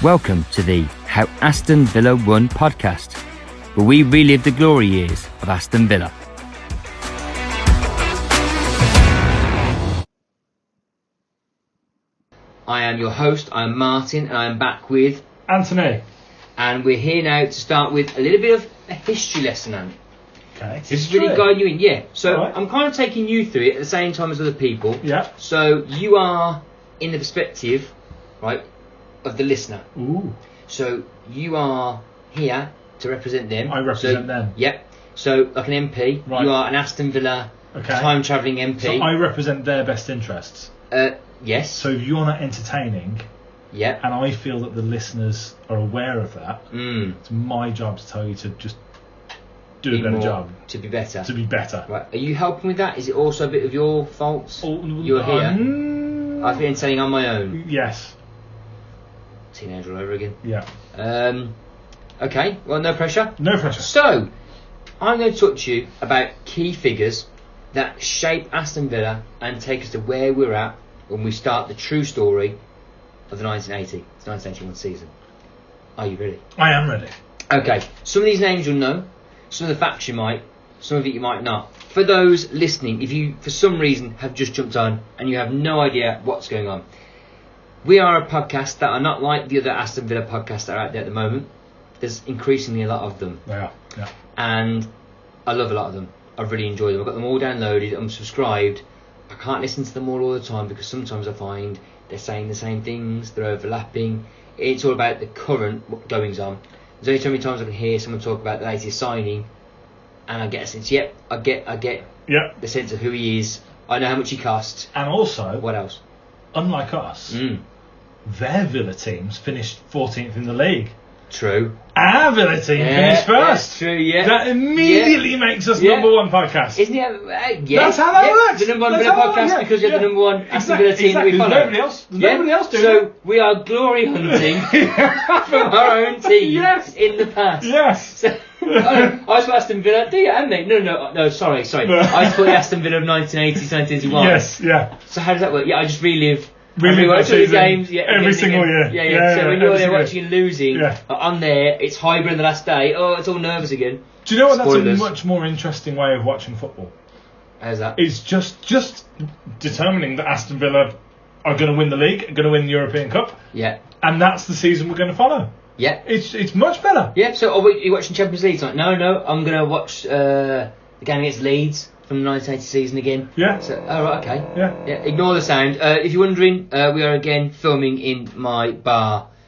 Welcome to the How Aston Villa Won podcast, where we relive the glory years of Aston Villa. I am your host, I am Martin, and I am back with Anthony. And we're here now to start with a little bit of a history lesson, Andy. Okay. This is really guiding you in, yeah. So right. I'm kind of taking you through it at the same time as other people. Yeah. So you are in the perspective, right, of the listener. Ooh. So you are here to represent them. I represent them. Yep. So like an MP, right. You are an Aston Villa time travelling MP. So I represent their best interests. Yes. So if you're not entertaining, yeah, and I feel that the listeners are aware of that, it's my job to tell you to just do a better job. To be better. To be better. Right. Are you helping with that? Is it also a bit of your fault? You're here. I've been saying on my own. Yes. Teenager all over again. Yeah. Okay. Well, no pressure. No pressure. So, I'm going to talk to you about key figures that shape Aston Villa and take us to where we're at when we start the true story of the 1981 season. Are you ready? I am ready. Okay. Some of these names you'll know. Some of the facts you might. Some of it you might not. For those listening, if you for some reason have just jumped on and you have no idea what's going on, we are a podcast that are not like the other Aston Villa podcasts that are out there at the moment. There's increasingly a lot of them. Yeah. And I love a lot of them. I really enjoy them. I've got them all downloaded. I'm subscribed. I can't listen to them all the time because sometimes I find they're saying the same things. They're overlapping. It's all about the current goings on. There's only so many times I can hear someone talk about the latest signing and I get a sense, I get the sense of who he is. I know how much he costs. And also, what else? Unlike us, their Villa teams finished 14th in the league. True. Our Villa team finished first. True, yeah. That immediately makes us number one podcast. Isn't it? That's how that works. The number one Villa podcast because you're the number one Aston Villa team that we follow. There's nobody else doing it. So we are glory hunting from our own team in the past. Yes. So, I support Aston Villa. Do you, Andy? No, sorry. I support the Aston Villa of 1980, 1981. Yes, yeah. So how does that work? Yeah, I just relive that all the games, every single year. Yeah. So when you're there watching and losing, on there, it's Highbury the last day. Oh, it's all nervous again. Do you know what? Spoilers. That's a much more interesting way of watching football. How's that? It's just determining that Aston Villa are going to win the league, are going to win the European Cup. Yeah. And that's the season we're going to follow. Yeah. It's much better. Yeah. So are you watching Champions League tonight? No. I'm going to watch the game against Leeds from the 1980 season again. Yeah. So, right, okay. Yeah. Ignore the sound. If you're wondering, we are again filming in my bar/garage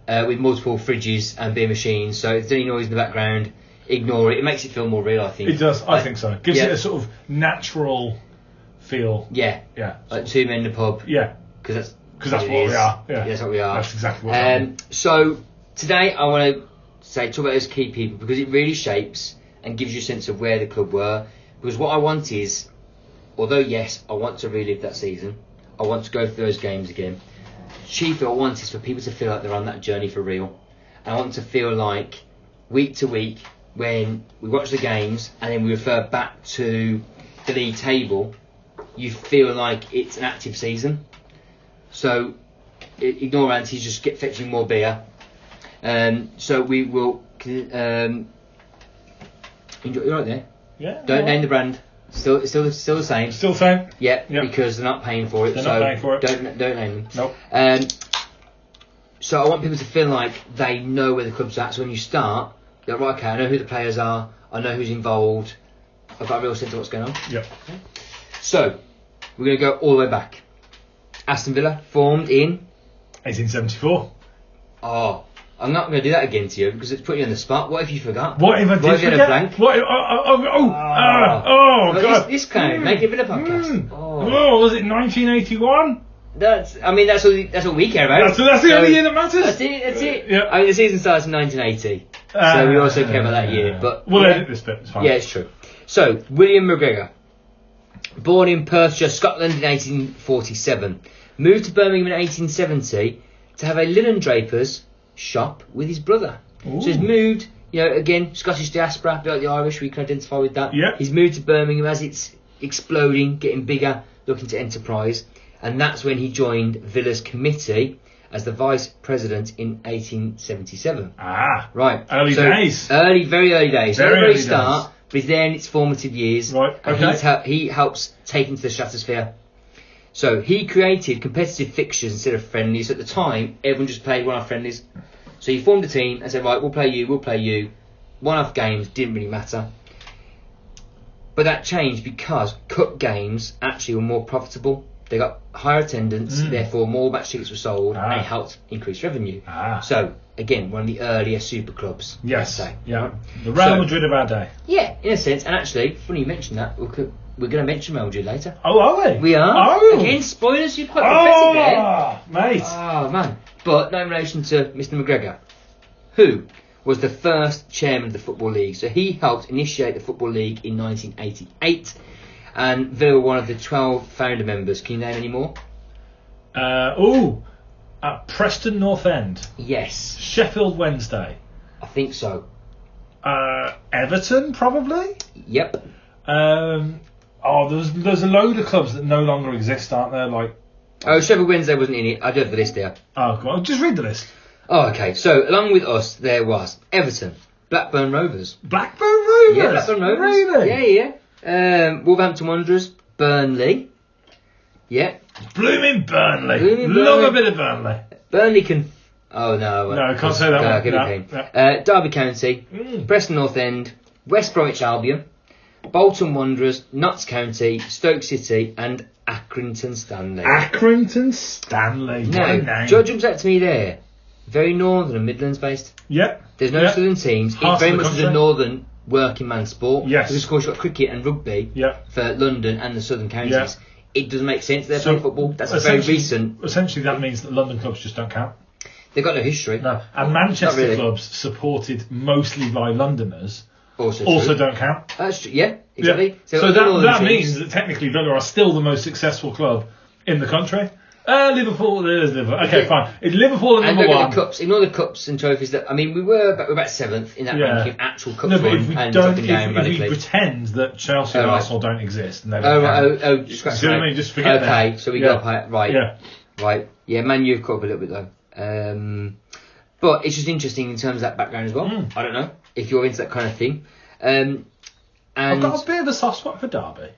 with multiple fridges and beer machines. So if there's any noise in the background, ignore it. It makes it feel more real, I think. It does. I think so. It gives it a sort of natural feel. Yeah. Yeah. Like two men in a pub. Yeah. Because that's what we are. Yeah. That's what we are. That's exactly what we are. So today I want to talk about those key people because it really shapes and gives you a sense of where the club were. Because what I want is, although yes, I want to relive that season, I want to go through those games again. Chiefly, what I want is for people to feel like they're on that journey for real. And I want to feel like week to week, when we watch the games and then we refer back to the league table, you feel like it's an active season. So ignore Antis, just get fetching more beer. So we will. You're right there. Yeah. Don't name the brand. Still the same. Still the same. Yeah. Because they're not paying for it. They're not paying for it. Don't name them. Nope. So I want people to feel like they know where the club's at. So when you start, you're like, right, okay, I know who the players are. I know who's involved. I've got a real sense of what's going on. Yep. Okay. So we're going to go all the way back. Aston Villa formed in 1874. Oh. I'm not going to do that again to you because it's putting you on the spot. What if you forgot? What if I did forget? What if you had a blank? What if, God. This kind of make it a bit of a podcast. Was it 1981? That's what we care about. That's the only year that matters. That's it. Yeah. I mean, the season starts in 1980, so we also care about that year. But we'll edit this bit. It's fine. Yeah, it's true. So William McGregor, born in Perthshire, Scotland in 1847, moved to Birmingham in 1870 to have a linen draper's shop with his brother. Ooh. So he's moved, again, Scottish diaspora, a bit like the Irish, we can identify with that. Yeah. He's moved to Birmingham as it's exploding, getting bigger, looking to enterprise. And that's when he joined Villa's committee as the vice president in 1877. Ah, Right. Early days. Very early days. Very Not the very early start, but he's there in its formative years. Right, And okay. he helps take into the stratosphere. So he created competitive fixtures instead of friendlies. At the time, everyone just played one-off friendlies. So he formed a team and said, right, we'll play you. One-off games didn't really matter. But that changed because cup games actually were more profitable. They got higher attendance, therefore more match tickets were sold, and it helped increase revenue. So, again, one of the earlier super clubs. Yes. Let's say. Yeah. The Real Madrid of our day. Yeah, in a sense. And actually, funny you mentioned that, we're going to mention Real Madrid later. Oh, are we? We are. Oh. Again, spoilers, you're quite prophetic there. Mate. Oh, man. But not in relation to Mr. McGregor, who was the first chairman of the Football League. So he helped initiate the Football League in 1988. And Villa were one of the 12 founder members. Can you name any more? Preston North End. Yes. Sheffield Wednesday. I think so. Everton, probably? Yep. There's a load of clubs that no longer exist, aren't there? Like, Oh, Sheffield Wednesday wasn't in it. I do have the list there. oh, go on, just read the list. Oh, okay. So, along with us, there was Everton, Blackburn Rovers. Blackburn Rovers? Yeah, Blackburn Rovers. Really? Yeah. Wolverhampton Wanderers, Burnley. Yeah. Blooming Burnley. Blooming Love Burnley. a bit of Burnley. Burnley can... Oh, no. No, I can't say that one. give me No, pain. no. Derby County, Preston North End, West Bromwich Albion, Bolton Wanderers, Notts County, Stoke City and Accrington Stanley. Accrington Stanley. What a Now, name. George jumps out to me there. Very northern and Midlands based. Yep. There's no Yep. southern teams. Heart It's very of the much as a country. northern working man sport. Yes. Because of course you've got cricket and rugby Yep. for London and the southern counties. Yeah. It doesn't make sense they're playing football. That's a very recent. Essentially, that means that London clubs just don't count. They've got no history. No. And Manchester Not really. clubs supported mostly by Londoners Also also true. don't count. That's true. Yeah, exactly. Yeah. So other that northern means teams- that technically Villa are still the most successful club in the country. Liverpool. There's Liverpool. Okay, Yeah. fine. Liverpool are And number look one. at the cups. Ignore the cups and trophies. That I mean, we're about seventh in that Yeah. ranking of actual cups No, but won if we and don't, up and down if we radically. pretend that Chelsea and Oh, right. Arsenal don't exist, and they Oh, don't right, count. scratch See what I that. mean? Just forget that. Okay, so we Yeah. got up right. Yeah. Right. Yeah, Man U have caught up a little bit though. But it's just interesting in terms of that background as well. I don't know if you're into that kind of thing. And I've got a bit of a soft spot for Derby.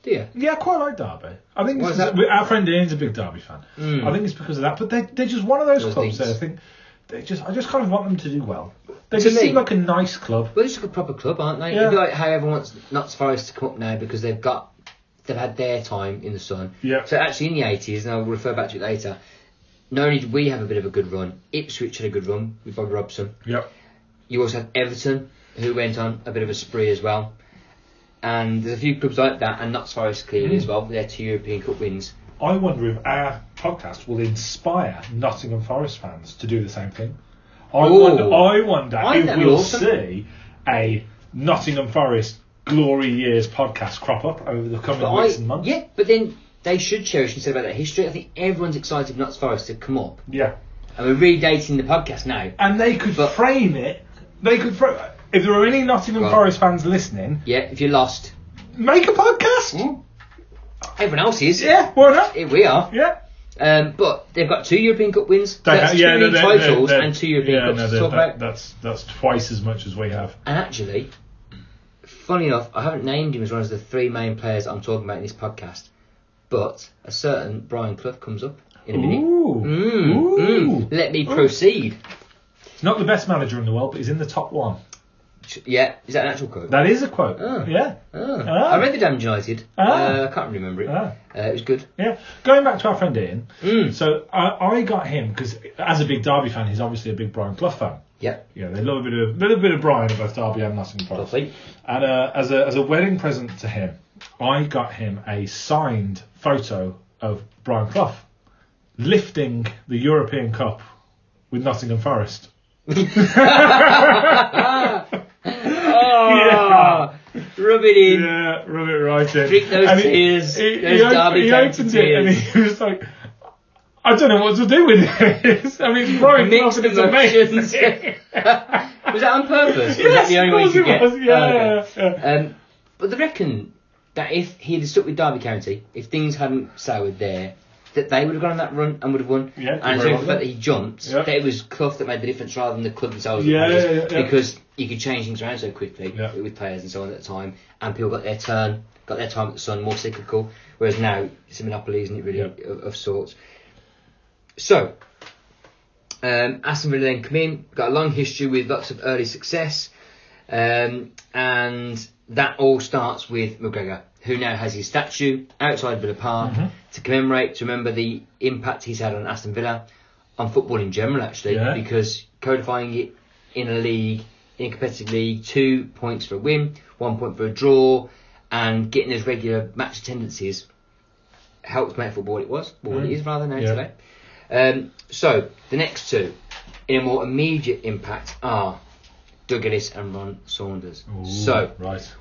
do you? Yeah, I quite like Derby. I think Why it's is because our friend Ian's a big Derby fan. I think it's because of that. But they're just one of those Those clubs things. that I think I just kind of want them to do well. They To just me- seem like a nice club. Well, it's like a proper club, aren't they? Yeah. It'd be like how everyone wants Notts Forest to come up now because they've had their time in the sun. Yeah. So actually in the 80s, and I'll refer back to it later, not only did we have a bit of a good run, Ipswich had a good run with Bob Robson. Yep. You also had Everton, who went on a bit of a spree as well. And there's a few clubs like that, and Notts Forest clearly as well, with their 2 European Cup wins. I wonder if our podcast will inspire Nottingham Forest fans to do the same thing. I Ooh. wonder I think if that'd be we'll awesome. see a Nottingham Forest Glory Years podcast crop up over the coming weeks and months. Yeah, but then they should cherish and say about that history. I think everyone's excited for Notts Forest to come up. Yeah. And we're redating the podcast now. And they could But- frame it. If there are any Nottingham Well- Forest fans listening, Yeah, if you're lost. make a podcast. Everyone else is. Yeah, why not? Here we are. Yeah. But they've got 2 European Cup wins. They That's have- 2 yeah, league they're- titles they're- and 2 European yeah, Cups no, to talk about. that's twice as much as we have. And actually, funny enough, I haven't named him as one of the 3 main players I'm talking about in this podcast. But a certain Brian Clough comes up in a minute. Ooh. Let me proceed. He's not the best manager in the world, but he's in the top 1. Yeah, is that an actual quote? That is a quote. Oh. Yeah. I read the Damned United. I can't remember it. It was good. Yeah. Going back to our friend Ian. Mm. So I got him because as a big Derby fan, he's obviously a big Brian Clough fan. Yeah. Yeah, they love a little bit of Brian at both Derby and Nottingham Forest. Lovely. And as a wedding present to him, I got him a signed photo of Brian Clough lifting the European Cup with Nottingham Forest. Oh, rub it in. Yeah, rub it right in. Drink those And tears, He those Derby he County opened it and tears. he was like, I don't know what to do with this. I mean, it's Brian Clough Mixed and it's emotions. amazing. Was that on purpose? Or was that Yes, the only of way you course could it get? was. Yeah, Oh, okay. yeah. But they reckon that if he had stuck with Derby County, if things hadn't soured there, that they would have gone on that run and would have won. Yeah, and it's only the fact that he jumped, that it was Clough that made the difference rather than the club themselves. Because you could change things around so quickly with players and so on at the time, and people got their time at the Sun, more cyclical. Whereas now it's a monopoly, isn't it? Really, of sorts. So, Aston Villa then come in, got a long history with lots of early success, and that all starts with McGregor, who now has his statue outside Villa Park to commemorate, to remember the impact he's had on Aston Villa, on football in general actually, because codifying it in a league, in a competitive league, 2 points for a win, 1 point for a draw, and getting those regular match attendances helped make football what it is rather now today. So the next two, in a more immediate impact, are Ellis and Ron Saunders. Ooh, so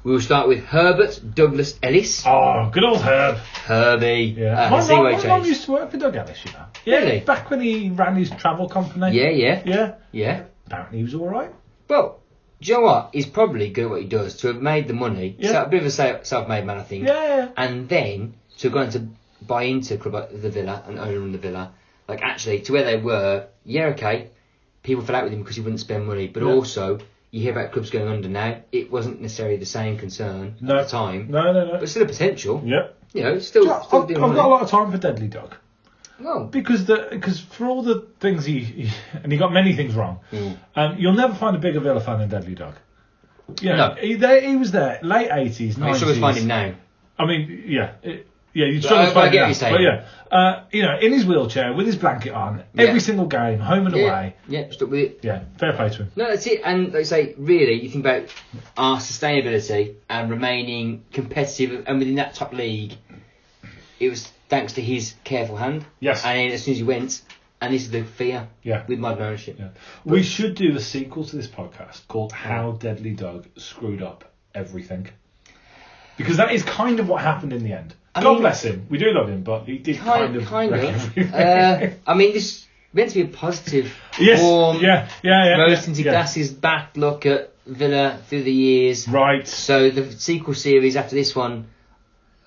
we will start with Herbert Douglas Ellis. Oh, good old Herb. Herbie. Yeah. My mum used to work for Doug Ellis, you know. Yeah, really? Back when he ran his travel company. Yeah. Apparently he was all right. Well, do you know what? He's probably good at what he does. To have made the money, so a bit of a self-made man, I think. Yeah. And then to have gone to buy into a club like the Villa and own the Villa, like actually to where they were. Yeah, okay. People fell out with him because he wouldn't spend money, but also you hear about clubs going under now. It wasn't necessarily the same concern at the time. No. But still a potential. Yep. You know, still I've got a lot of time for Deadly Doug. Well, because for all the things he got many things wrong, you'll never find a bigger Villa fan than Deadly Doug. Yeah, no. He was there late 80s, 90s. You struggle to find him now. I mean, you struggle to find him now. But in his wheelchair with his blanket on, every single game, home and away. Yeah, stuck with it. Yeah, fair play to him. No, that's it. And like I say, really, you think about our sustainability and remaining competitive, and within that top league, it was thanks to his careful hand. Yes. And then as soon as he went, and this is the fear with modern ownership. Yeah. We should do a sequel to this podcast called How Deadly Doug Screwed Up Everything. Because that is kind of what happened in the end. God bless him. We do love him, but he did kind of. I mean, this meant to be a positive, warm, rose tinted glasses back look at Villa through the years. Right. So the sequel series after this one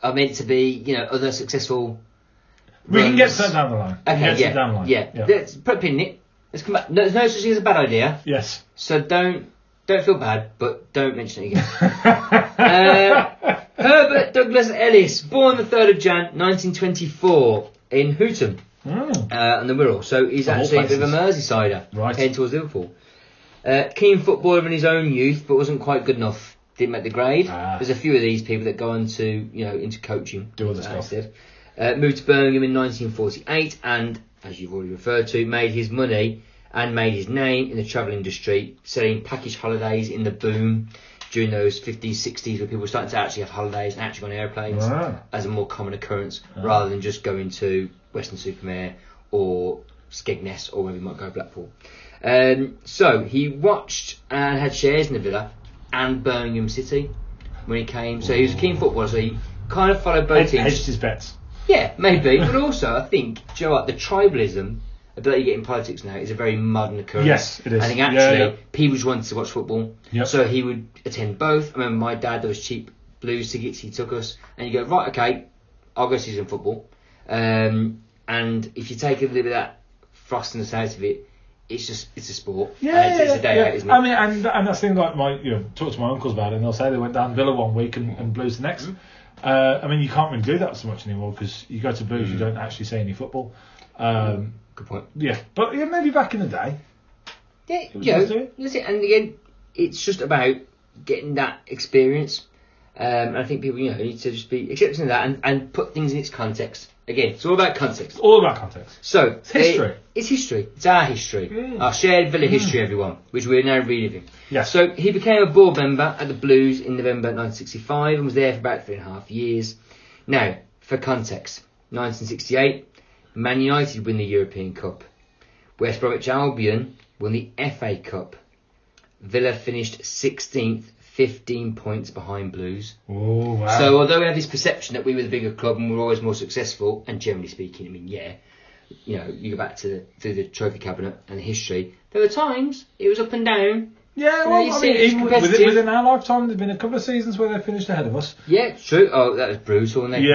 are meant to be, other successful. We can get to that down the line. Okay, down the line. Yeah. Let's put a pin in it. Let's come back. There's no such thing as a bad idea. Yes. So don't feel bad, but don't mention it again. Herbert Douglas Ellis, born the 3rd of Jan 1924 in Hooton on the Wirral. So he's actually a bit of a Merseysider, heading towards Liverpool. Keen footballer in his own youth, but wasn't quite good enough. Didn't make the grade. There's a few of these people that go on to, into coaching. Do other stuff. Moved to Birmingham in 1948 and, as you've already referred to, made his money and made his name in the travel industry, selling package holidays in the boom during those 50s, 60s, where people were starting to actually have holidays and actually go on airplanes as a more common occurrence, rather than just going to Western-super-Mare or Skegness or wherever you might go, Blackpool. So he watched and had shares in the Villa and Birmingham City when he came. So he was a keen footballer, so he kind of followed both teams. Hedged his bets. Yeah, maybe. But also, I think, do you know what, the tribalism that you get in politics now is a very modern occurrence. Yes, it is. I think actually people just wanted to watch football, Yep. so he would attend both. I remember my dad, there was cheap Blues tickets, he took us, and you go, right, okay, I'll go see some football. And if you take a little bit of that frostiness out of it, it's a sport. It's a day out, isn't it? I mean, and that's the thing, like talk to my uncles about it, and they'll say they went down Villa one week and Blues the next. I mean, you can't really do that so much anymore because you go to Blues, you don't actually see any football. Good point. Yeah, but maybe back in the day. Yeah, that's it. And again, it's just about getting that experience. And I think people, need to just be accepting of that and put things in its context. Again, it's all about context. All about context. So it's history. It's history. It's our history. Our shared Villa history, everyone, which we're now reliving. Yes. So he became a board member at the Blues in November 1965 and was there for about 3.5 years. Now, for context, 1968, Man United win the European Cup. West Bromwich Albion won the FA Cup. Villa finished 16th, 15 points behind Blues. Oh, wow. So although we have this perception that we were the bigger club and we're always more successful, and generally speaking, I mean, you go back through the trophy cabinet and the history, there were times it was up and down. Yeah, well, I mean, even within our lifetime, there's been a couple of seasons where they finished ahead of us. Yeah, it's true. Oh, that was brutal. And they no.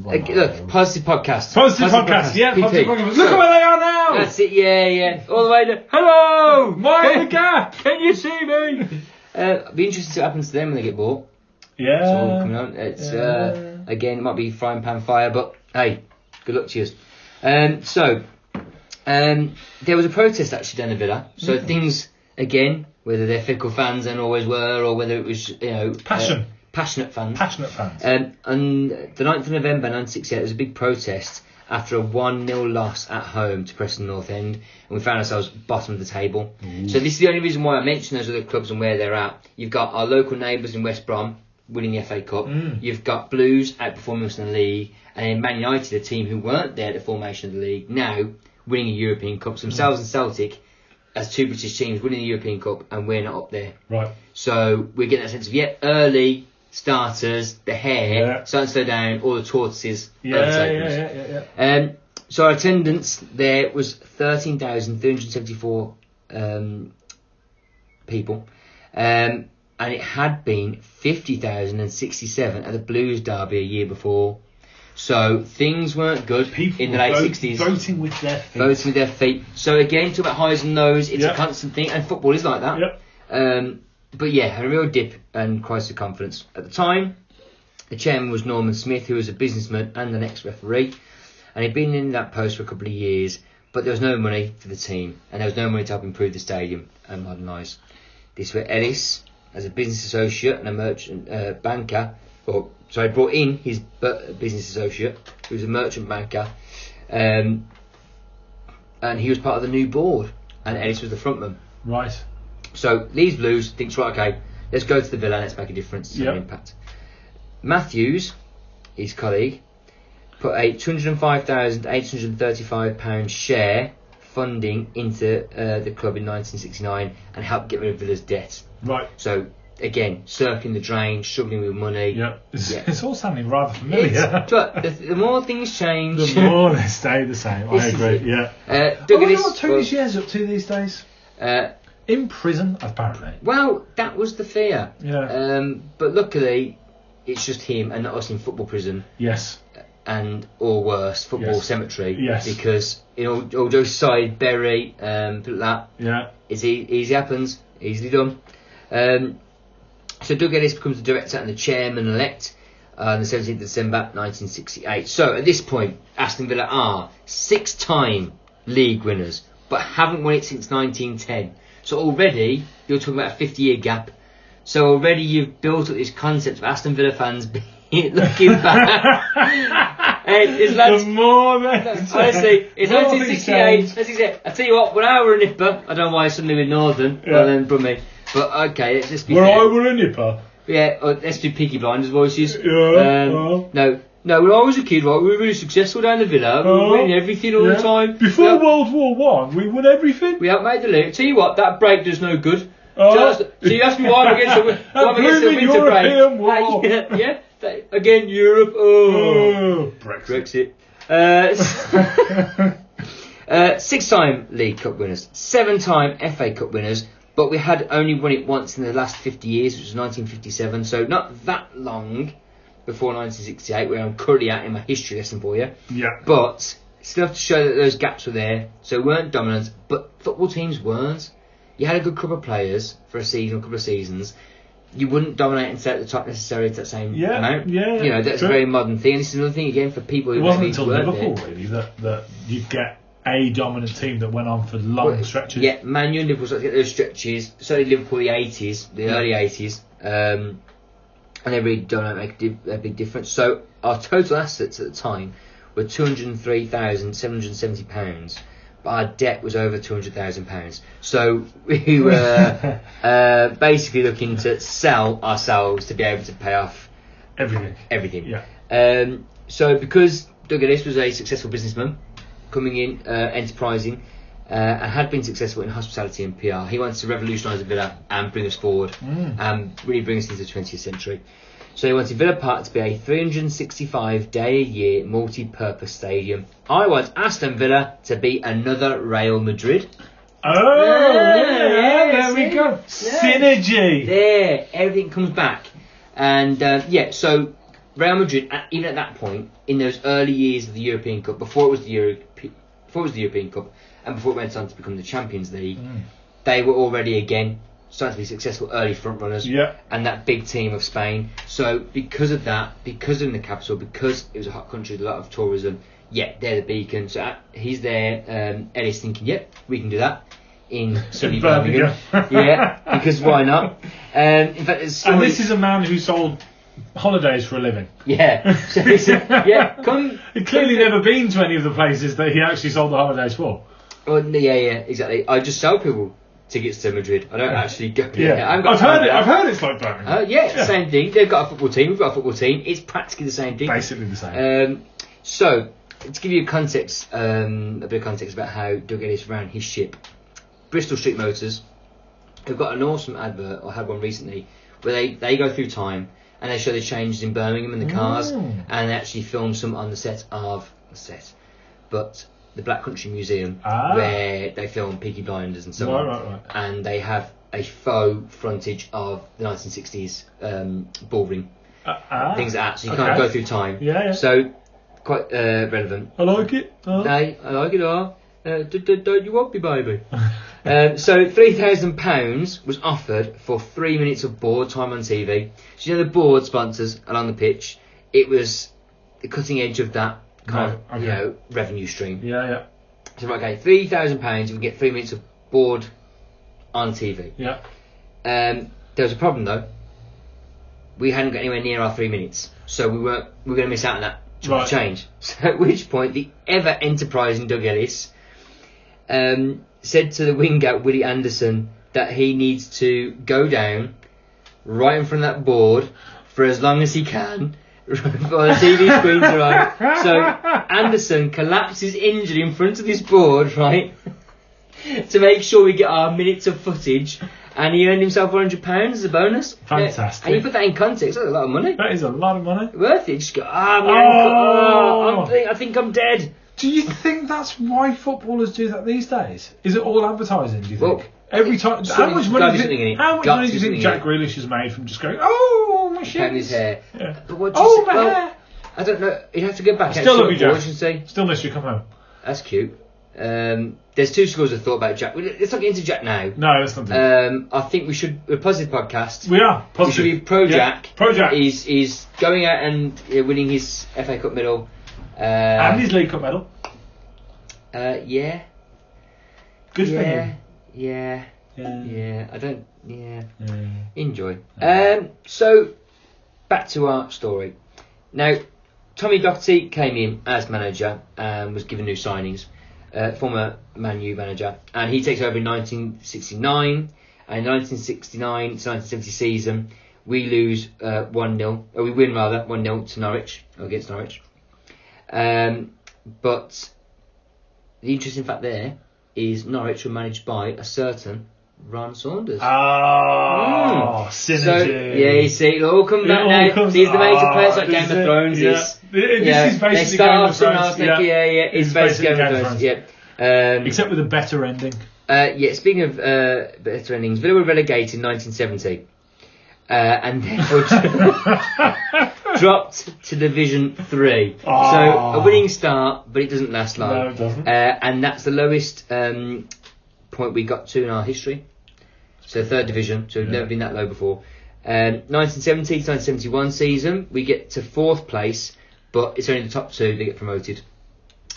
Look, positive podcast. Positive podcast. Yeah, positive podcast. Look at where they are now. That's it. Yeah. All the way to hello. Mind the gap. Can you see me? Be interested to see what happens to them when they get bought. Yeah. It's all coming on. It's again, it might be frying pan fire, but hey, good luck to you. So there was a protest actually down the Villa. So things again, whether they're fickle fans and always were, or whether it was passionate fans. On the 9th of November 1968, there was a big protest after a 1-0 loss at home to Preston North End, and we found ourselves bottom of the table. So this is the only reason why I mention those other clubs and where they're at. You've got our local neighbours in West Brom winning the FA Cup. You've got Blues outperforming us in the league, and then Man United, a team who weren't there at the formation of the league, now winning a European Cup. So themselves and Celtic, as two British teams, winning the European Cup, and we're not up there. Right. So we're getting that sense of early starters, the hair starting to slow down, all the tortoises. Yeah. So our attendance there was 13,374 people, and it had been 50,067 at the Blues derby a year before. So things weren't good people in the late 60s. Voting with their feet. So again, talk about highs and lows. It's a constant thing, and football is like that. But had a real dip and crisis of confidence. At the time, the chairman was Norman Smith, who was a businessman and an ex-referee, and he'd been in that post for a couple of years, but there was no money for the team, and there was no money to help improve the stadium and modernise. This where Ellis, as a business associate and a merchant banker, brought in his business associate, who was a merchant banker, and he was part of the new board, and Ellis was the frontman. Right. So leaves Blues, thinks, right, okay, let's go to the Villa, let's make a difference, have an impact. Matthews, his colleague, put a £205,835 share funding into the club in 1969 and helped get rid of Villa's debt. Right. So again, circling the drain, struggling with money. It's all sounding rather familiar. But the more things change, the more they stay the same. I agree. Yeah. I wonder what Tony Shear's up to these days. In prison, apparently. Well, that was the fear. Yeah. But luckily, it's just him and not us in football prison. Yes. And, or worse, football cemetery. Yes. Because in all those side, Bury, like that. Yeah. It's easy happens, easily done. So Doug Ellis becomes the director and the chairman-elect on the 17th of December 1968. So at this point, Aston Villa are 6-time league winners, but haven't won it since 1910. So already, you're talking about a 50-year gap. So already you've built up this concept of Aston Villa fans looking back. The more they honestly, it's 1968. I tell you what, when I were a nipper, I don't know why suddenly we're Northern, rather than Brummie. But okay, let's be fair. I were a nipper? Yeah, let's do Peaky Blinders voices. No, when I was a kid, right, we were really successful down the Villa. We were winning everything all the time. Before World War One, we won everything. We outmade the league. Tell you what, that break does no good. So you ask me why I'm against the winter break. War. Again, Europe. Brexit. 6-time League Cup winners, 7-time FA Cup winners, but we had only won it once in the last 50 years, which was 1957, so not that long before 1968, where I'm currently at in my history lesson for you. Yeah. But still have to show that those gaps were there, so we weren't dominant, but football teams weren't. You had a good couple of players for a season, a couple of seasons. You wouldn't dominate and stay at the top necessarily to that same amount. Yeah, that's a very modern thing. And this is another thing again for people who it wasn't until Liverpool really that you get a dominant team that went on for long stretches. Yeah, Man U and Liverpool started to get those stretches. Certainly Liverpool the early 80s, and they really don't make a big difference. So our total assets at the time were £203,770. Our debt was over £200,000. So we were basically looking to sell ourselves to be able to pay off everything. Yeah. So because Doug Ellis was a successful businessman, coming in, enterprising, and had been successful in hospitality and PR, he wanted to revolutionise the Villa and bring us forward and really bring us into the 20th century. So he wanted Villa Park to be a 365-day-a-year multi-purpose stadium. I want Aston Villa to be another Real Madrid. There we go. Yeah. Synergy. There, everything comes back. And so Real Madrid, even at that point, in those early years of the European Cup, before it was the European Cup, and before it went on to become the Champions League, they were already again starting to be successful early front runners, and that big team of Spain. So because of that, because in the capital, because it was a hot country with a lot of tourism, they're the beacon. So he's there, Ellis thinking, we can do that in sunny Birmingham. Because why not? In fact, and this is a man who sold holidays for a living. So he said, come. He'd clearly never been to any of the places that he actually sold the holidays for. Oh, exactly. I just sell people tickets to Madrid. I don't actually go. I've heard it's like Birmingham. Same thing. They've got a football team. We've got a football team. It's practically the same thing. Basically the same. So to give you a context, a bit of context about how Doug Ellis ran his ship, Bristol Street Motors have got an awesome advert, or had one recently, where they go through time and they show the changes in Birmingham and the cars, and they actually film some on the Black Country Museum, where they film Peaky Blinders and so on. Right. And they have a faux frontage of the 1960s bullring, things like that. So you can't go through time. So quite relevant. I like it. I like it. Don't you want me, baby? So £3,000 was offered for 3 minutes of board time on TV. So the board sponsors along the pitch. It was the cutting edge of that kind of revenue stream. So £3,000 you can get 3 minutes of board on TV. There was a problem though. We hadn't got anywhere near our 3 minutes, so we were going to miss out on that change. So at which point the ever enterprising Doug Ellis said to the winger Willie Anderson that he needs to go down right in front of that board for as long as he can. While the TV screens are on. So Anderson collapses injured in front of this board, to make sure we get our minutes of footage, and he earned himself £100 as a bonus. Fantastic. And you put that in context, that's a lot of money. That is a lot of money. Worth it. Just go, I think I'm dead. Do you think that's why footballers do that these days? Is it all advertising, do you think? Well, every time, how much money do you think Jack Grealish has made from just going, my shit? Having his hair. But what my hair. I don't know. You'd have to go back. Still love you, Jack. Say. Still miss you. Come home. That's cute. There's two schools of thought about Jack. Let's not get into Jack now. No, let's not do it. I think we should. We're a positive podcast. We are positive. We should be pro Jack. Pro Jack. He's going out and winning his FA Cup medal. And his League Cup medal. Good for him. I don't. Enjoy. So back to our story. Now, Tommy Doherty came in as manager and was given new signings. Former Man U manager, and he takes over in 1969. And in 1969 to 1970 season, we lose 1-0, or we win rather 1-0 to Norwich, against Norwich. But the interesting fact there is Norwich were managed by a certain Ron Saunders. Synergy. So, you see, it'll all come back now. These are the major players like Game of Thrones. This is basically Game of Thrones. It's basically Game of Thrones. Except with a better ending. Speaking of better endings, Villa were relegated in 1970. And therefore dropped to Division 3. So a winning start, but it doesn't last long. No, it doesn't. And that's the lowest point we got to in our history. So third division, so we've never been that low before. 1970 to 1971 season, we get to fourth place, but it's only the top two that get promoted.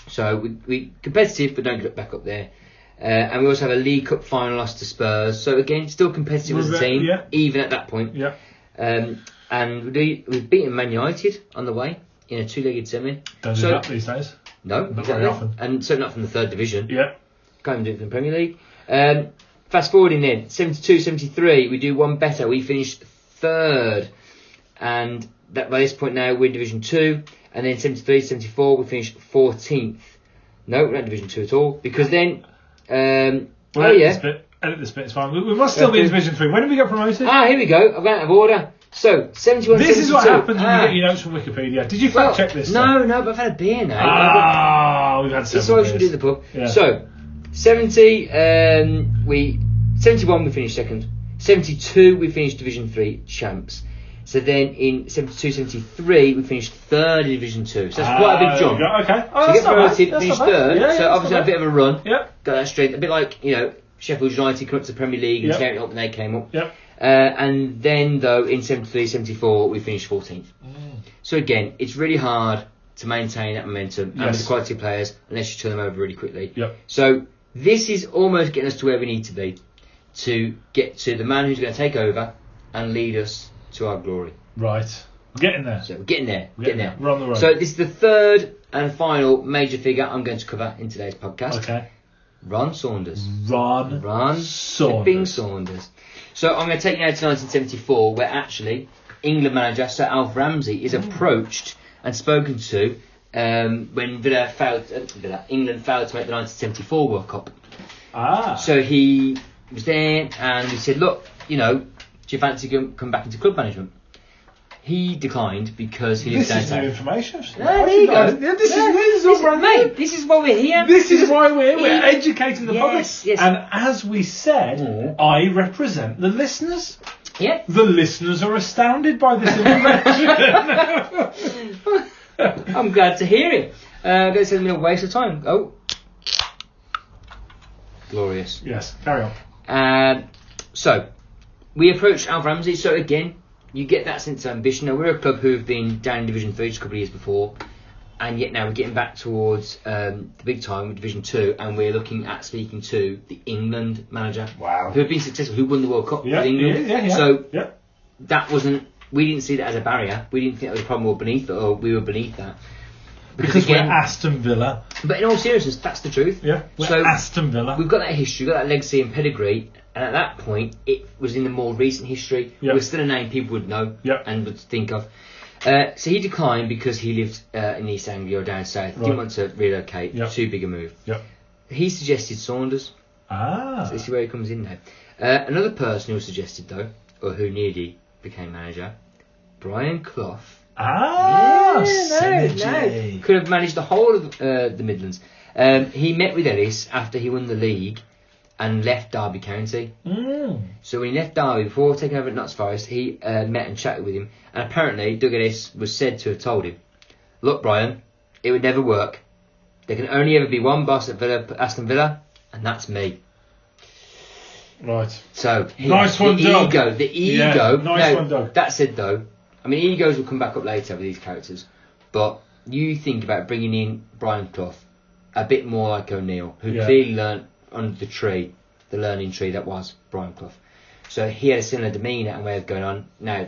So we competitive, but don't get back up there. And we also have a League Cup final loss to Spurs. So again, still competitive as a team, even at that point. And we've beaten Man United on the way in a two-legged semi. Don't do that these days. No, not very often. And certainly not from the third division. Can't even do it from the Premier League. Fast forwarding then, 72-73, we do one better. We finished third. And that by this point now, we're in Division 2. And then 73-74, we finished 14th. No, we're not in Division 2 at all. Because then... edit this bit, it's fine. We must still be in Division 3. When did we get promoted? Here we go. I've gone out of order. So, 71, This 72. is what happens when you get your notes from Wikipedia. Did you fact check this? No, but I've had a beer now. We've had several That's why we should do the pub. So, 71 we finished second. 72 we finished Division 3 champs. So then in 72-73 we finished third in Division 2. So that's quite a big jump. Okay. So you get promoted, finish third. Yeah, so obviously had a bit of a run. Yep. Got that strength. A bit like, you know, Sheffield United come up to the Premier League and tearing it up when they came up. Yep. And then though in 73-74 we finished 14th. So again, it's really hard to maintain that momentum and with the quality of players unless you turn them over really quickly. Yep. So this is almost getting us to where we need to be to get to the man who's going to take over and lead us to our glory. Right. We're getting there. So we're getting there. We're on the road. So this is the third and final major figure I'm going to cover in today's podcast. Okay. Ron Saunders. Ron Saunders. Saunders. So I'm going to take you now to 1974, where actually England manager Sir Alf Ramsey is approached and spoken to when England failed to make the 1974 World Cup. So he was there and he said, look, you know, do you fancy come back into club management? He declined because he This lived is downtown. new information. There you go. This is all brand new. Mate, this is why we're here. This is why we're educating the public. Yes. And as we said, I represent the listeners. Yeah. The listeners are astounded by this information. I'm glad to hear it. I'm going to say a little waste of time. Oh. Glorious. Yes, carry on. So, we approached Alf Ramsey. So again, you get that sense of ambition. Now, we're a club who have been down in Division 3 just a couple of years before, and yet now we're getting back towards the big time with Division 2, and we're looking at speaking to the England manager, who have been successful, who won the World Cup with England. So that wasn't. We didn't see that as a barrier. We didn't think that was a problem or we were beneath that. Because again, we're Aston Villa. But in all seriousness, that's the truth. Yeah, we're Aston Villa. We've got that history, we've got that legacy and pedigree, and at that point, it was in the more recent history. We're still a name people would know and would think of. So he declined because he lived in East Anglia or down south. Didn't want to relocate. Too big a move. He suggested Saunders. So this is where he comes in now. Another person who suggested though, or who nearly became manager, Brian Clough. Synergy. Could have managed the whole of the Midlands. He met with Ellis after he won the league and left Derby County. So when he left Derby, before taking over at Notts Forest, he met and chatted with him. And apparently, Doug Ellis was said to have told him, look, Brian, it would never work. There can only ever be one boss at Aston Villa, and that's me. Right. So, nice one, Doug. The ego. Nice one, Doug. That said, though, I mean, egos will come back up later with these characters, but you think about bringing in Brian Clough, a bit more like O'Neill, who clearly learnt under the tree, the learning tree that was Brian Clough. So he had a similar demeanour and way of going on. Now,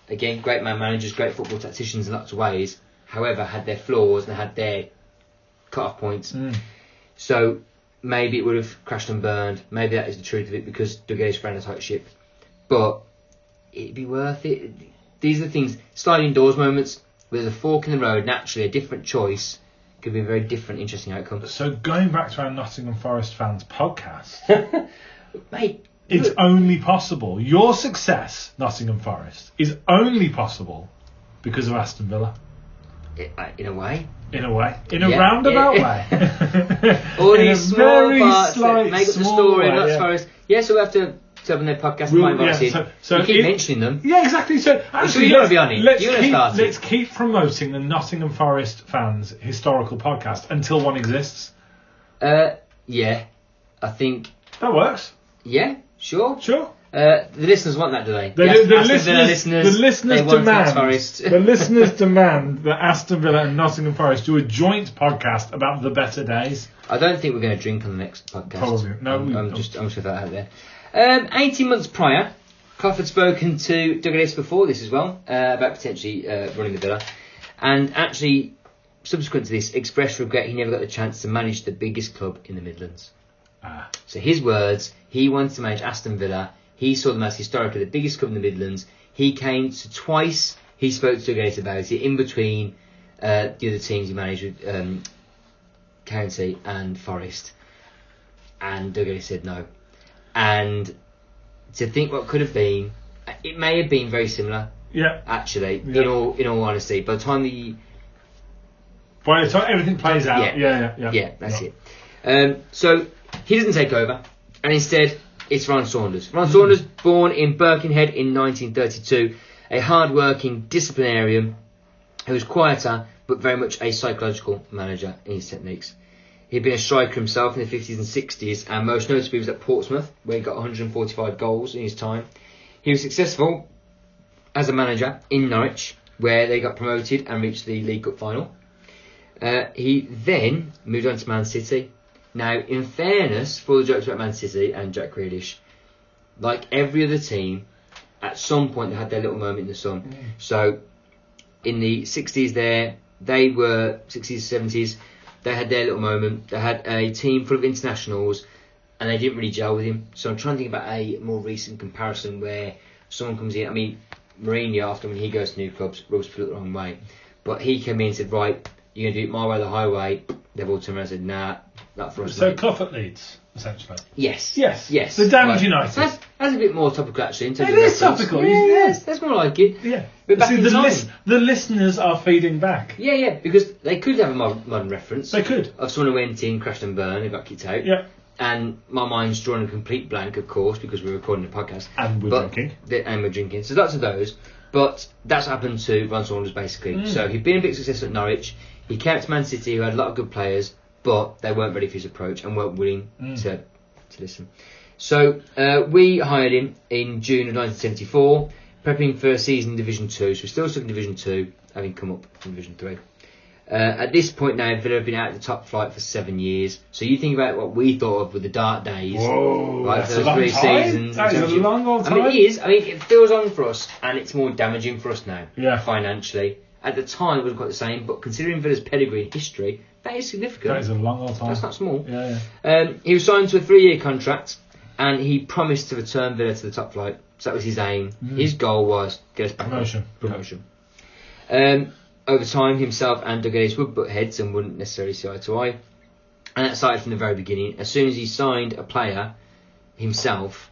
again, great man managers, great football tacticians in lots of ways, however, had their flaws and had their cut-off points. So maybe it would have crashed and burned. Maybe that is the truth of it because Doug Ellis ran a tight ship. But it'd be worth it. These are the things, sliding doors moments, with a fork in the road, naturally a different choice could be a very different, interesting outcome. So going back to our Nottingham Forest fans podcast, mate, it's only possible. Your success, Nottingham Forest, is only possible because of Aston Villa. In a way. In a roundabout way. All these small parts that make up the story of Notts Forest. So we have to have on their podcast. So you keep mentioning them. Yeah, exactly. So actually, you're going to be on it. Let's keep promoting the Nottingham Forest fans historical podcast until one exists. I think that works. Yeah, sure. The listeners want that, do they? The listeners demand that Aston Villa and Nottingham Forest do a joint podcast about the better days. I don't think we're going to drink on the next podcast. Probably. No, I'm just going to put that out there. 18 months prior, Clough had spoken to Doug Ellis before this as well about potentially running the Villa, and actually, subsequent to this, expressed regret he never got the chance to manage the biggest club in the Midlands. So his words, he wanted to manage Aston Villa. He saw them as historically the biggest club in the Midlands. He came to twice. He spoke to Doug Ellis about it in between the other teams he managed with County and Forest, and Doug Ellis said no. And to think what could have been, it may have been very similar. Actually, in all honesty, by the time everything plays out. That's it. So he doesn't take over, and instead it's Ron Saunders. Ron Saunders, born in Birkenhead in 1932, a hard-working disciplinarian who was quieter but very much a psychological manager in his techniques. He'd been a striker himself in the 50s and 60s, and most notably was at Portsmouth, where he got 145 goals in his time. He was successful as a manager in Norwich, where they got promoted and reached the League Cup final. He then moved on to Man City. Now, in fairness, for the jokes about Man City and Jack Grealish, like every other team, at some point they had their little moment in the sun. So, in the 60s there, they were 60s, 70s, they had their little moment. They had a team full of internationals, and they didn't really gel with him. So I'm trying to think about a more recent comparison where someone comes in. I mean, Mourinho, after when he goes to new clubs, rubs people the wrong way. But he came in and said, right, you're going to do it my way or the highway. They've all turned around and said, nah, not for us. So mate. Clough at Leeds, essentially. Yes. Yes. The Damned United. That's a bit more topical, actually. In terms It of is reference. topical. Yeah, that's more like it. Yeah. But back See, in time. the listeners are feeding back. Yeah, because they could have a modern reference. They could. Of someone who went in, crashed and burned, and got kicked out. Yeah. And my mind's drawn a complete blank, of course, because we're recording a podcast. And we're drinking. And we're drinking. So lots of those. But that's happened to Ron Saunders, basically. So he'd been a bit successful at Norwich. He came to Man City, who had a lot of good players, but they weren't ready for his approach and weren't willing to listen. So we hired him in June of 1974, prepping for a season in Division 2. So we're still stuck in Division 2, having come up from Division 3. At this point now, Villa have been out of the top flight for 7 years. So you think about what we thought of with the dark days. Whoa, right, that's for a those long 3 time. seasons. That is a long old time. I mean, it is. I mean, it feels on for us, and it's more damaging for us now, financially. At the time, it wasn't quite the same, but considering Villa's pedigree and history, that is significant. That is a long old time. That's not small. Yeah. He was signed to a 3-year contract, and he promised to return Villa to the top flight. So that was his aim. His goal was get us back promotion. Over time, himself and Doug Ellis would butt heads and wouldn't necessarily see eye to eye. And that started from the very beginning. As soon as he signed a player himself,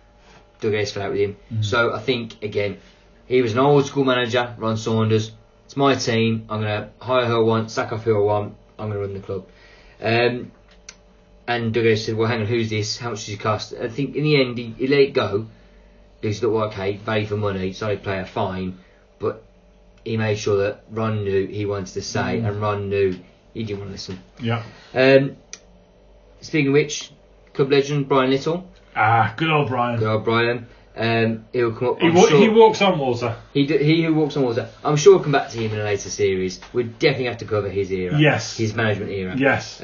Doug Ellis fell out with him. So I think, again, he was an old school manager, Ron Saunders. It's my team. I'm going to hire who I want, sack off who I want. I'm going to run the club. And Doug Ellis said, well, hang on, who's this? How much does he cost? I think in the end, he let it go. He said, well, okay, value for money, solid player, fine. But he made sure that Ron knew he wanted to say, and Ron knew he didn't want to listen. Yeah. Speaking of which, club legend Brian Little. Good old Brian. He'll come up. He walks on water. He who walks on water. I'm sure we'll come back to him in a later series. We definitely have to cover his era. Yes. His management era. Yes.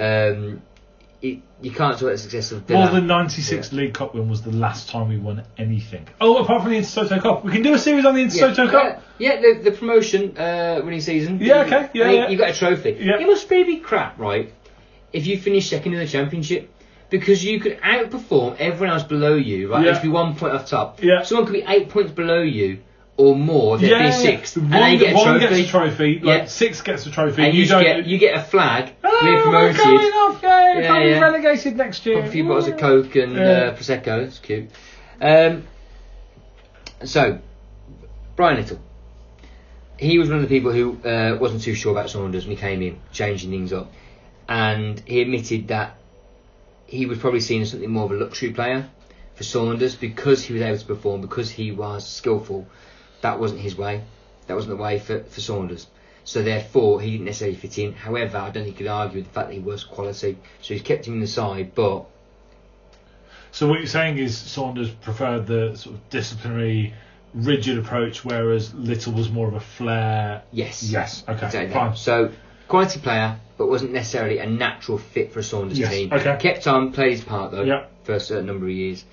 You can't talk about the success of Villa. Well, the 96 League Cup win was the last time we won anything. Oh, apart from the Intertoto Cup. We can do a series on the Intertoto Cup. Yeah, the promotion winning season. Yeah, okay. Yeah. You got a trophy. Yeah. It must really be crap, right, if you finish second in the championship. Because you could outperform everyone else below you, right? Yeah. You could be 1 point off top. Yeah. Someone could be 8 points below you or more. They'd be sixth. And they get a trophy. One gets a trophy. Like 6 gets a trophy. And you get a flag. We're promoted. We're going off, can't be relegated next year. A few bottles of Coke and Prosecco. It's cute. So, Brian Little. He was one of the people who wasn't too sure about Saunders when he came in, changing things up. And he admitted that he was probably seen as something more of a luxury player for Saunders because he was able to perform, because he was skillful. That wasn't his way. That wasn't the way for Saunders. So therefore, he didn't necessarily fit in. However, I don't think you could argue with the fact that he was quality. So he's kept him in the side, but... So what you're saying is Saunders preferred the sort of disciplinary, rigid approach, whereas Little was more of a flair... Yes. Okay, exactly. fine. So, quality player, but wasn't necessarily a natural fit for a Saunders team. Okay. Kept on, played his part though, for a certain number of years.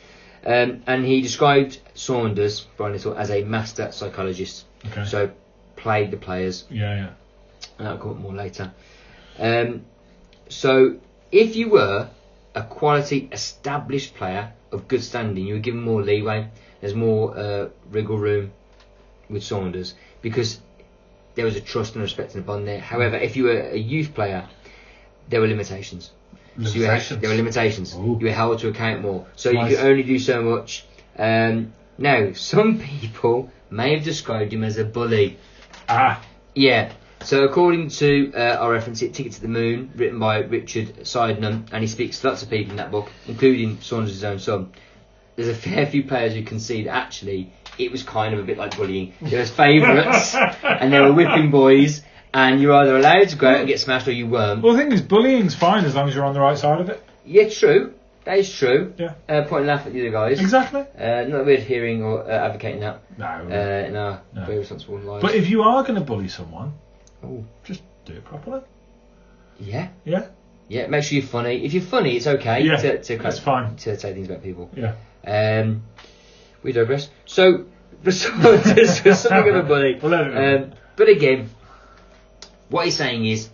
And he described Saunders, Brian Little, as a master psychologist. Okay. So, played the players. Yeah. And that'll come up more later. So, if you were a quality, established player of good standing, you were given more leeway. There's more wriggle room with Saunders because there was a trust and respect and a bond there. However, if you were a youth player, there were limitations. There were limitations. Ooh. You were held to account more. So Nice. you could only do so much. Now, some people may have described him as a bully. Yeah. So according to our reference, Ticket to the Moon, written by Richard Sydenham, and he speaks to lots of people in that book, including Saunders' own son, there's a fair few players who concede actually it was kind of a bit like bullying. There was favourites and there were whipping boys, and you're either allowed to go out and get smashed or you weren't. Well, the thing is, bullying's fine as long as you're on the right side of it. Yeah, true. That is true. Yeah. Point and laugh at the other guys. Exactly. Not that we're adhering or advocating that. No. No. Very responsible lives. But if you are going to bully someone, Ooh. just do it properly. Yeah. Yeah. Yeah. Make sure you're funny. If you're funny, it's okay. Yeah. That's fine. To say things about people. Yeah. We digress. So, something of a bully. But again, what he's saying is,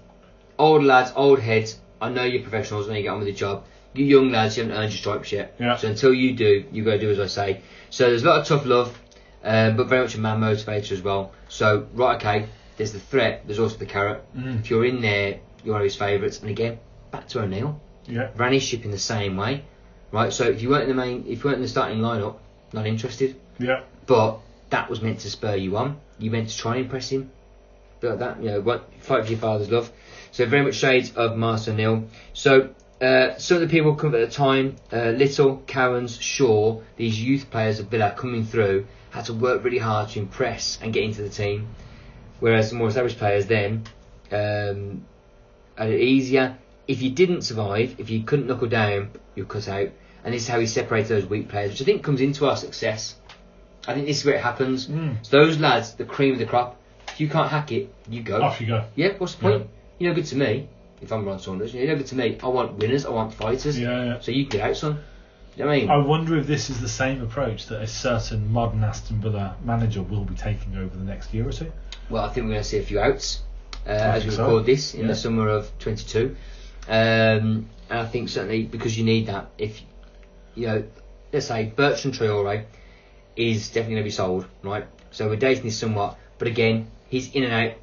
old lads, old heads. I know you're professionals when you get on with the job. You young lads, you haven't earned your stripes yet. Yeah. So until you do, you got to do as I say. So there's a lot of tough love, but very much a man motivator as well. So right, okay. There's the threat. There's also the carrot. If you're in there, you're one of his favourites. And again, back to O'Neill. Yeah. Ran ship in the same way, right? So if you weren't in the starting lineup, not interested. Yeah. But that was meant to spur you on. You meant to try and impress him. But that, fight for your father's love. So very much shades of Master O'Neill. So some of the people come at the time, Little, Cowans, Shaw, these youth players of Villa coming through, had to work really hard to impress and get into the team. Whereas the more established players then had it easier. If you didn't survive, if you couldn't knuckle down, you're cut out. And this is how he separated those weak players, which I think comes into our success. I think this is where it happens. So those lads, the cream of the crop, if you can't hack it, you go. Off you go. Yeah, what's the point? You're no good to me, if I'm Ron Saunders. You're no good to me. I want winners, I want fighters. Yeah. So you get out, son. You know what I mean? I wonder if this is the same approach that a certain modern Aston Villa manager will be taking over the next year or two. Well, I think we're going to see a few outs as we record this in the summer of 22. And I think certainly because you need that. If, let's say Bertrand Traore is definitely going to be sold, right? So we're dating this somewhat. But again, he's in and out.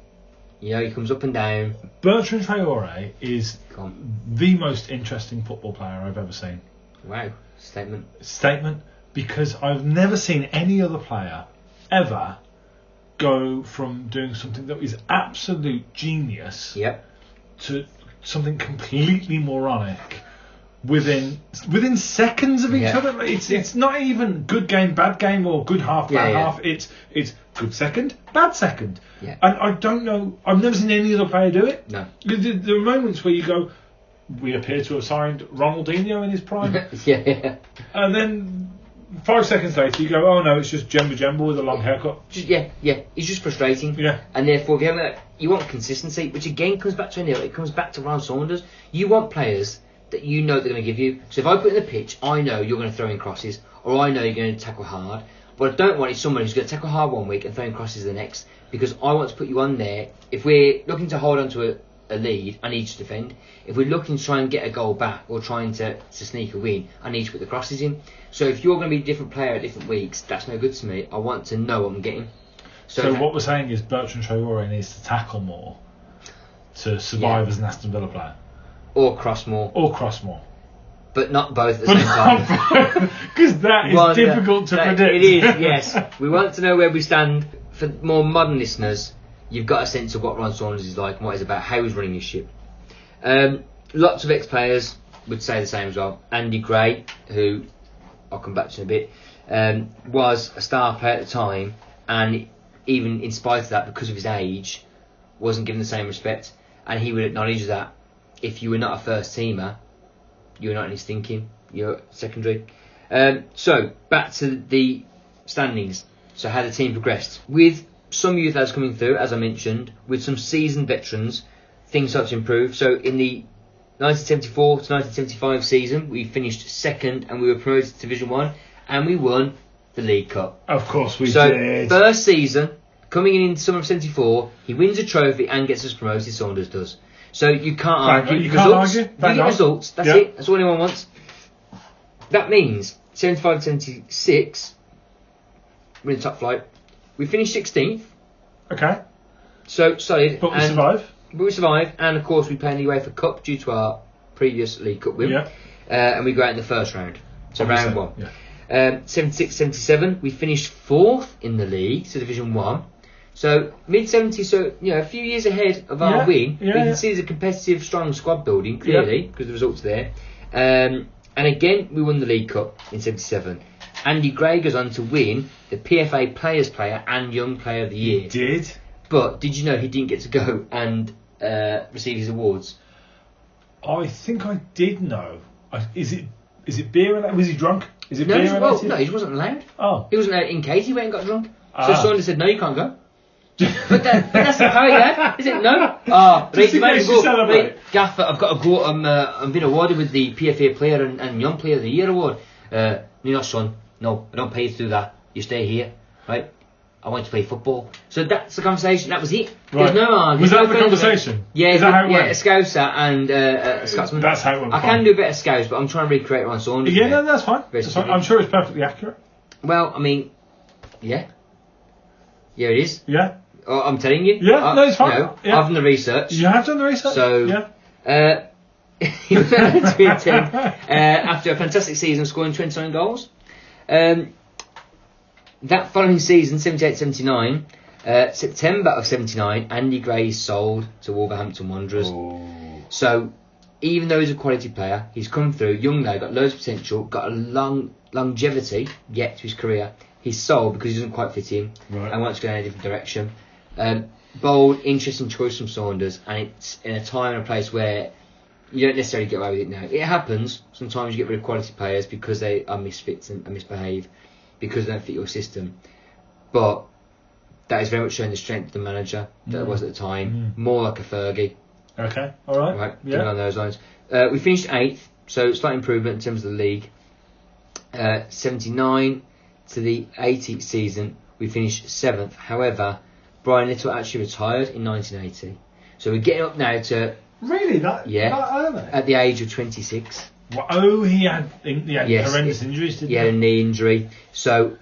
He comes up and down. Bertrand Traore is the most interesting football player I've ever seen. Wow. Statement. Because I've never seen any other player ever go from doing something that is absolute genius to something completely moronic within seconds of each other. It's not even good game, bad game, or good half, bad half. It's good second, bad second. Yeah. And I don't know. I've never seen any other player do it. No. There are moments where you go, we appear to have signed Ronaldinho in his prime. Yeah. And then 5 seconds later you go, oh no, it's just Jemba with a long haircut. It's just frustrating. Yeah. And therefore, if you want consistency, which again comes back to O'Neill, it comes back to Ron Saunders. You want players that you know they're going to give you. So if I put in the pitch, I know you're going to throw in crosses, or I know you're going to tackle hard. What I don't want is someone who's going to tackle hard one week and throw in crosses the next, because I want to put you on there. If we're looking to hold on to a lead, I need you to defend. If we're looking to try and get a goal back or trying to sneak a win, I need to put the crosses in. So if you're going to be a different player at different weeks, that's no good to me. I want to know what I'm getting. So what we're saying is Bertrand Traore needs to tackle more to survive as an Aston Villa player. Or cross more. But not both at the same time. Because that is difficult to predict. It is, yes. We want to know where we stand. For more modern listeners, you've got a sense of what Ron Saunders is like and what he's about, how he's running his ship. Lots of ex-players would say the same as well. Andy Gray, who I'll come back to in a bit, was a star player at the time, and even in spite of that, because of his age, wasn't given the same respect. And he would acknowledge that if you were not a first teamer, you were not in his thinking, you're secondary. So back to the standings. So how the team progressed. With some youth lads coming through, as I mentioned, with some seasoned veterans, things started to improve. So in the 1974 to 1975 season, we finished second and we were promoted to Division 1 and we won the League Cup. Of course we so did. So first season, coming in summer of 74, he wins a trophy and gets us promoted, Saunders does. So you can't argue. You can't argue. You get results, that's it. That's all anyone wants. That means 75-76, we're in top flight. We finished 16th. Okay. So solid. But we survive. But we survive, and of course we play in the UEFA Cup due to our previous League Cup win. Yeah. And we go out in the first round. So Obviously, round 1. Yeah. 76-77, we finished 4th in the league, so Division 1. So mid-70s, so a few years ahead of our win. We can see there's a competitive, strong squad building, clearly, because the results there. And again, we won the League Cup in 77. Andy Gray goes on to win the PFA Players Player and Young Player of the Year. He did. But did you know he didn't get to go and receive his awards? I think I did know. Is it beer related? Was he drunk? Is it No, beer related? no, he wasn't allowed. Oh. He wasn't allowed in case he went and got drunk. Ah. So Saunders said, no, you can't go. but that's the power you had, is it? No? Oh, Just in case you celebrate. Gaffer, I've got to go. I'm being awarded with the PFA Player and Young Player of the Year award. No, son. No, I don't pay you to do that. You stay here, right? I want to play football. So that's the conversation. That was it. Right. There's no argument. Was that the conversation? Yeah, is that how it went? A Scouser and a Scotsman. That's how it went. I can do a bit of Scouts, but I'm trying to recreate Ron Saunders. Yeah, no, that's fine. That's fine. I'm sure it's perfectly accurate. Well, I mean, yeah. Yeah, it is. Yeah. Oh, I'm telling you. Yeah, no, it's fine. You know, yeah. I've done the research. You have done the research? So, yeah. He was allowed to attend after a fantastic season, scoring 29 goals. That following season, 78-79, September of 79, Andy Gray sold to Wolverhampton Wanderers. Oh. So, even though he's a quality player, he's come through, young lad, got loads of potential, got a long longevity yet to his career. He's sold because he doesn't quite fit in and wants to go in a different direction. Bold, interesting choice from Saunders, and it's in a time and a place where you don't necessarily get away with it now. It happens. Sometimes you get rid of quality players because they are misfits and misbehave, because they don't fit your system. But that is very much showing the strength of the manager that it was at the time. More like a Fergie. Okay, all right. Right, yeah. on those lines. We finished 8th, so slight improvement in terms of the league. 79 to the 80th season, we finished 7th. However, Brian Little actually retired in 1980. So we're getting up now to... Really? That early? At the age of 26. Well, oh, he had horrendous injuries, didn't he? He had a knee injury. So,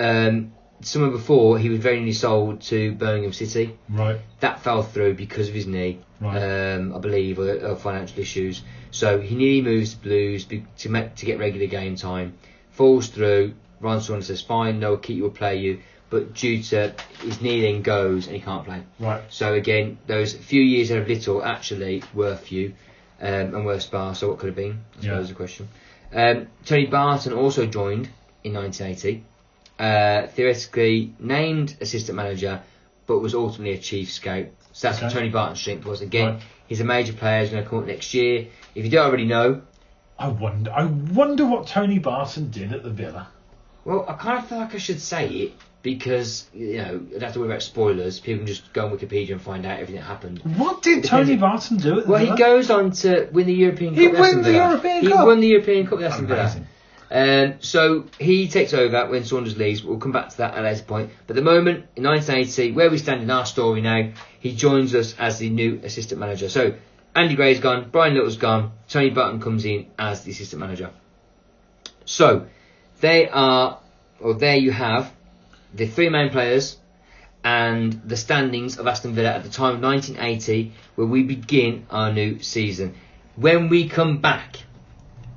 summer before, he was very nearly sold to Birmingham City. Right. That fell through because of his knee, right. I believe, or financial issues. So he nearly moves to Blues to get regular game time. Falls through. Ron Saunders says, fine, no, keep you, will play you. But due to his knee then goes and he can't play. Right. So again, those few years out of Little actually were few and were sparse. So what could have been? I suppose is the question. Tony Barton also joined in 1980. Theoretically named assistant manager, but was ultimately a chief scout. So that's what Tony Barton's strength was. Again, he's a major player. He's going to come up next year. If you don't already know, I wonder what Tony Barton did at the Villa. Well, I kind of feel like I should say it because, you know, I don't have to worry about spoilers. People can just go on Wikipedia and find out everything that happened. What did Tony Barton do at the Villa? Well, he goes on to win the European Cup. He won the European Cup? He won the European Cup with Aston Villa. Amazing. So he takes over when Saunders leaves. We'll come back to that at a later point. But at the moment, in 1980, where we stand in our story now, he joins us as the new assistant manager. So Andy Gray's gone, Brian Little's gone, Tony Barton comes in as the assistant manager. So there you have the three main players and the standings of Aston Villa at the time of 1980, where we begin our new season. When we come back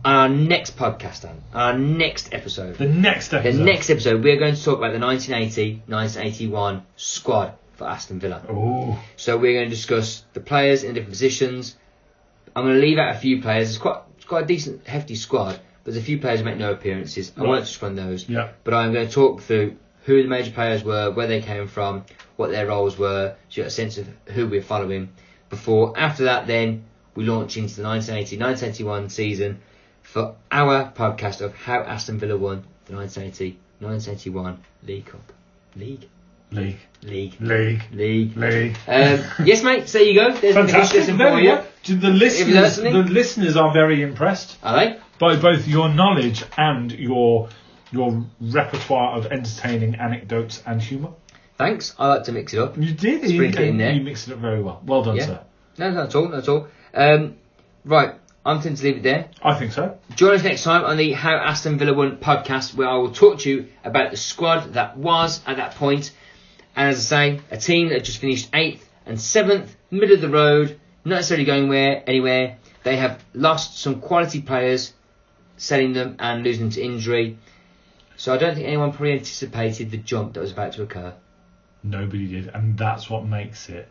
on our next podcast, our next episode. The next episode, we're going to talk about the 1980-1981 squad for Aston Villa. Ooh. So we're going to discuss the players in different positions. I'm going to leave out a few players. It's quite a decent, hefty squad, but there's a few players who make no appearances. I won't just run those. Yeah. But I'm going to talk through who the major players were, where they came from, what their roles were, so you get a sense of who we're following. After that, then, we launch into the 1980-1981 season for our podcast of how Aston Villa won the 1980-1981 League Cup. League. Yes, mate. So there you go. There's fantastic. For you. The listeners are very impressed. Are they? By both your knowledge and your repertoire of entertaining anecdotes and humour. Thanks. I like to mix it up. You did. Sprinkle it in there. You mixed it up very well. Well done, sir. No, not at all. Right. I'm going to leave it there. I think so. Join us next time on the How Aston Villa Won podcast, where I will talk to you about the squad that was at that point. And as I say, a team that just finished 8th and 7th, middle of the road, not necessarily going anywhere. They have lost some quality players, selling them and losing them to injury. So I don't think anyone probably anticipated the jump that was about to occur. Nobody did, and that's what makes it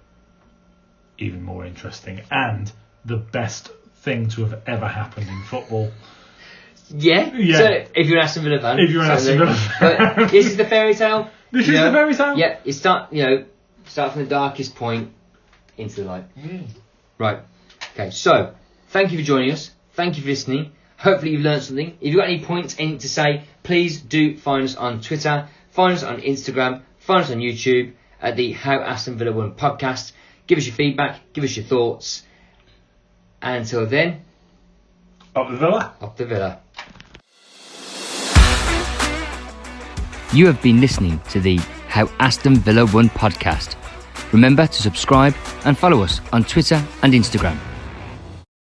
even more interesting and the best thing to have ever happened in football. Yeah. Yeah. So if you're an Aston Villa fan. If you're an Aston Villa fan. But this is the fairy tale. This is the fairy tale? Yeah. You start from the darkest point into the light. Right. Okay. So, thank you for joining us. Thank you for listening. Hopefully you've learned something. If you've got any points, anything to say, please do find us on Twitter, find us on Instagram, find us on YouTube at the How Aston Villa Won podcast. Give us your feedback, give us your thoughts. And until then, Up the Villa. Up the Villa. You have been listening to the How Aston Villa Won podcast. Remember to subscribe and follow us on Twitter and Instagram.